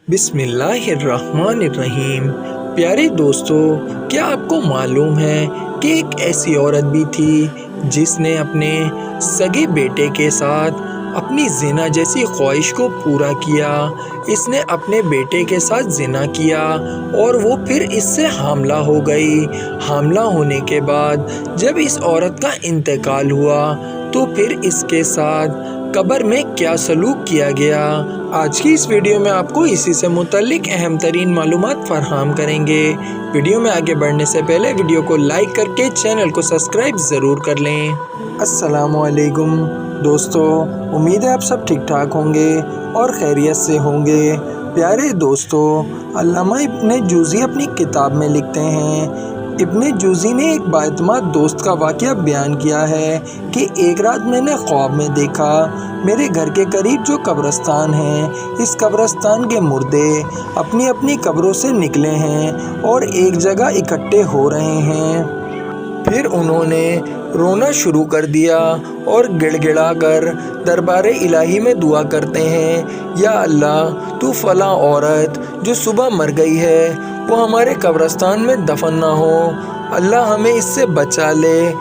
बिस्मिल्लाहिर्रहमानिर्रहीम। प्यारे दोस्तों, क्या आपको मालूम है कि एक ऐसी औरत भी थी जिसने अपने सगे बेटे के साथ अपनी ज़िना जैसी ख्वाहिश को पूरा किया। इसने अपने बेटे के साथ ज़िना किया और वो फिर इससे हामला हो गई। हामला होने के बाद जब इस औरत का इंतकाल हुआ तो फिर इसके साथ कब्र में क्या सलूक किया गया। आज की इस वीडियो में आपको इसी से मुतल्लिक अहम तरीन मालूमात फराहम करेंगे। वीडियो में आगे बढ़ने से पहले वीडियो को लाइक करके चैनल को सब्सक्राइब ज़रूर कर लें। अस्सलामुअलैकुम दोस्तों, उम्मीद है आप सब ठीक ठाक होंगे और खैरियत से होंगे। प्यारे दोस्तों, अल्लामा इब्ने जूज़ी अपनी किताब में लिखते हैं, इब्ने जूज़ी ने एक बाएतमाद दोस्त का वाक़या बयान किया है कि एक रात मैंने ख्वाब में देखा, मेरे घर के करीब जो कब्रिस्तान है, इस कब्रिस्तान के मुर्दे अपनी अपनी कब्रों से निकले हैं और एक जगह इकट्ठे हो रहे हैं। फिर उन्होंने रोना शुरू कर दिया और गिड़गिड़ा कर दरबारे इलाही में दुआ करते हैं, या अल्लाह तू फ़लाँ औरत जो सुबह मर गई है वो हमारे कब्रिस्तान में दफन ना हो, अल्लाह हमें इससे बचा ले।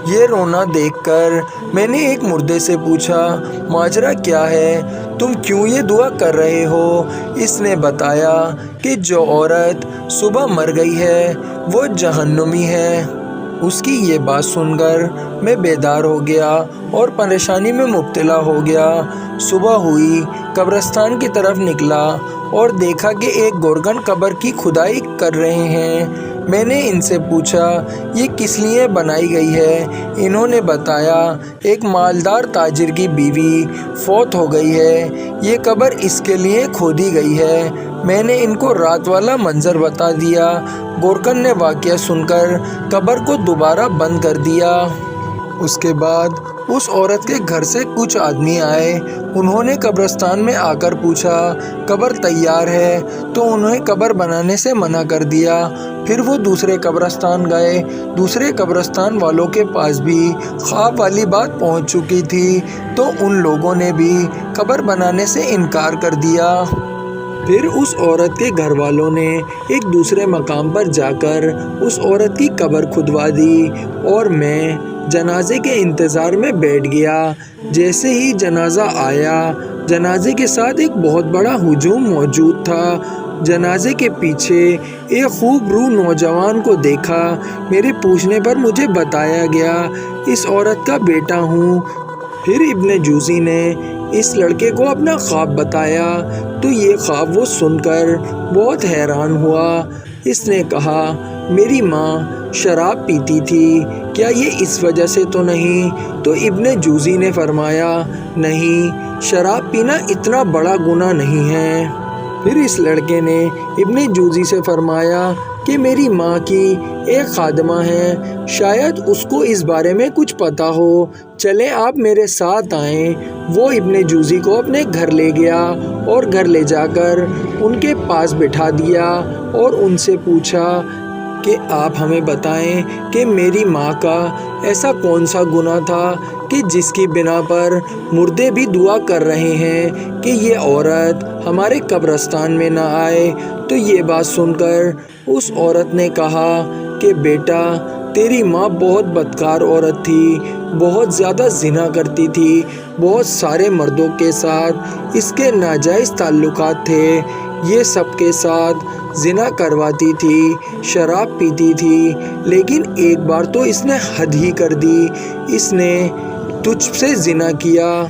ये रोना देखकर मैंने एक मुर्दे से पूछा, माजरा क्या है, तुम क्यों ये दुआ कर रहे हो? इसने बताया कि जो औरत सुबह मर गई है वो जहन्नुमी है। उसकी ये बात सुनकर मैं बेदार हो गया और परेशानी में मुब्तला हो गया। सुबह हुई, कब्रिस्तान की तरफ निकला और देखा कि एक गोरगन कब्र की खुदाई कर रहे हैं। मैंने इनसे पूछा ये किस लिए बनाई गई है? इन्होंने बताया एक मालदार ताजिर की बीवी फौत हो गई है, ये कब्र इसके लिए खोदी गई है। मैंने इनको रात वाला मंजर बता दिया। गोरकन ने वाक़या सुनकर कब्र को दोबारा बंद कर दिया। उसके बाद उस औरत के घर से कुछ आदमी आए। उन्होंने कब्रिस्तान में आकर पूछा कब्र तैयार है, तो उन्हें कब्र बनाने से मना कर दिया। फिर वो दूसरे कब्रिस्तान गए। दूसरे कब्रिस्तान वालों के पास भी ख्वाब वाली बात पहुंच चुकी थी, तो उन लोगों ने भी कब्र बनाने से इनकार कर दिया। फिर उस औरत के घर वालों ने एक दूसरे मकाम पर जाकर उस औरत की कब्र खुदवा दी और मैं जनाजे के इंतज़ार में बैठ गया। जैसे ही जनाजा आया, जनाजे के साथ एक बहुत बड़ा हुजूम मौजूद था। जनाजे के पीछे एक खूब रूह नौजवान को देखा। मेरे पूछने पर मुझे बताया गया इस औरत का बेटा हूँ। फिर इब्ने जूज़ी ने इस लड़के को अपना ख्वाब बताया, तो ये ख्वाब वो सुनकर बहुत हैरान हुआ। इसने कहा मेरी माँ शराब पीती थी, क्या ये इस वजह से तो नहीं? तो इब्ने जूज़ी ने फरमाया नहीं, शराब पीना इतना बड़ा गुनाह नहीं है। फिर इस लड़के ने इब्ने जूज़ी से फरमाया कि मेरी माँ की एक खादमा है, शायद उसको इस बारे में कुछ पता हो, चलें आप मेरे साथ आएं। वो इब्ने जूज़ी को अपने घर ले गया और घर ले जाकर उनके पास बिठा दिया और उनसे पूछा कि आप हमें बताएं कि मेरी माँ का ऐसा कौन सा गुनाह था कि जिसकी बिना पर मुर्दे भी दुआ कर रहे हैं कि ये औरत हमारे कब्रिस्तान में ना आए। तो ये बात सुनकर उस औरत ने कहा कि बेटा, तेरी माँ बहुत बदकार औरत थी, बहुत ज़्यादा ज़िना करती थी, बहुत सारे मर्दों के साथ इसके नाजायज़ ताल्लुकात थे, ये सबके साथ ज़िना करवाती थी, शराब पीती थी, लेकिन एक बार तो इसने हद ही कर दी, इसने तुझसे ज़िना किया।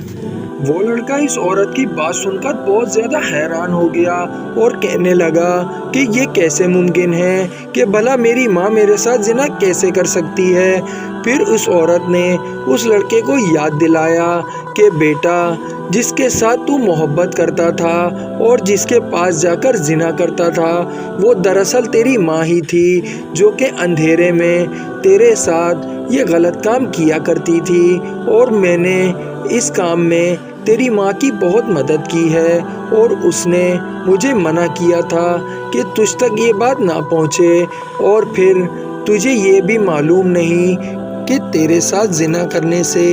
वो लड़का इस औरत की बात सुनकर बहुत ज़्यादा हैरान हो गया और कहने लगा कि ये कैसे मुमकिन है कि भला मेरी माँ मेरे साथ ज़िना कैसे कर सकती है। फिर उस औरत ने उस लड़के को याद दिलाया कि बेटा, जिसके साथ तू मोहब्बत करता था और जिसके पास जाकर ज़िना करता था, वो दरअसल तेरी माँ ही थी, जो कि अंधेरे में तेरे साथ ये गलत काम किया करती थी, और मैंने इस काम में तेरी माँ की बहुत मदद की है और उसने मुझे मना किया था कि तुझ तक ये बात ना पहुँचे। और फिर तुझे ये भी मालूम नहीं कि तेरे साथ ज़िना करने से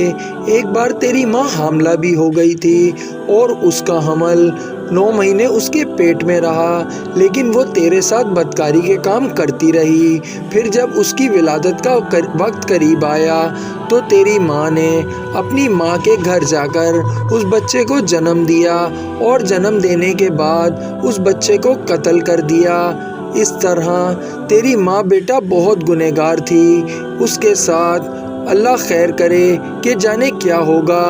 एक बार तेरी माँ हामला भी हो गई थी और उसका हमल 9 مہینے اس کے پیٹ میں رہا، لیکن وہ تیرے ساتھ بدکاری کے کام کرتی رہی۔ پھر جب اس کی ولادت کا وقت قریب آیا تو تیری ماں نے اپنی ماں کے گھر جا کر اس بچے کو جنم دیا اور جنم دینے کے بعد اس بچے کو قتل کر دیا۔ اس طرح تیری ماں بیٹا بہت گنہگار تھی، اس کے ساتھ اللہ خیر کرے کہ جانے کیا ہوگا۔